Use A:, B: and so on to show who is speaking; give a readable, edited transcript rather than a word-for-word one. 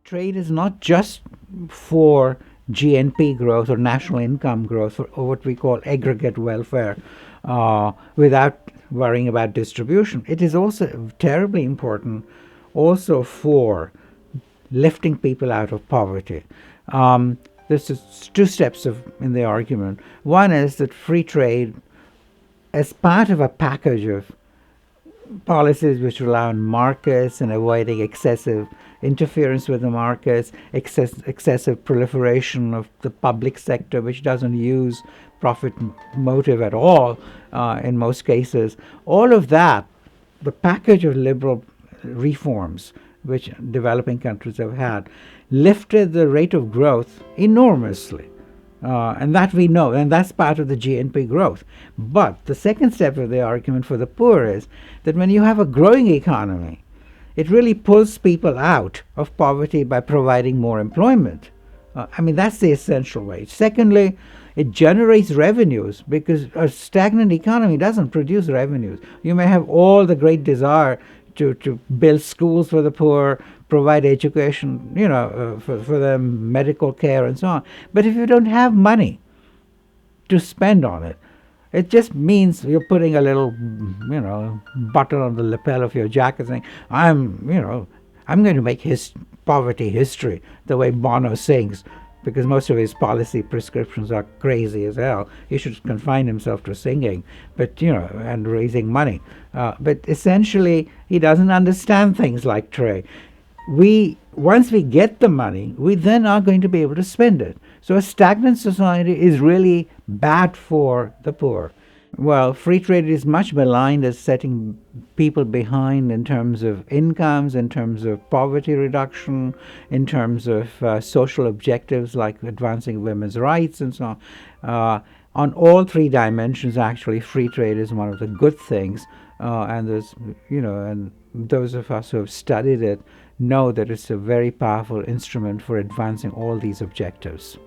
A: Trade is not just for GNP growth or national income growth or what we call aggregate welfare without worrying about distribution. It is also terribly important also for lifting people out of poverty. There's just two steps in the argument. One is that free trade, as part of a package of policies which rely on markets and avoiding excessive interference with the markets, excessive proliferation of the public sector, which doesn't use profit motive at all in most cases. All of that, the package of liberal reforms which developing countries have had, lifted the rate of growth enormously. And that we know, and that's part of the GNP growth. But the second step of the argument for the poor is that when you have a growing economy, it really pulls people out of poverty by providing more employment. That's the essential way. Secondly, it generates revenues because a stagnant economy doesn't produce revenues. You may have all the great desire to build schools for the poor, provide education, for them, medical care and so on. But if you don't have money to spend on it, it just means you're putting a little, button on the lapel of your jacket saying, I'm going to make poverty history, the way Bono sings, because most of his policy prescriptions are crazy as hell. He should confine himself to singing, and raising money. But essentially, he doesn't understand things like trade. Once we get the money, we then are going to be able to spend it. So a stagnant society is really bad for the poor. Well, free trade is much maligned as setting people behind in terms of incomes, in terms of poverty reduction, in terms of social objectives like advancing women's rights and so on. On all three dimensions, actually, free trade is one of the good things. And those of us who have studied it know that it's a very powerful instrument for advancing all these objectives.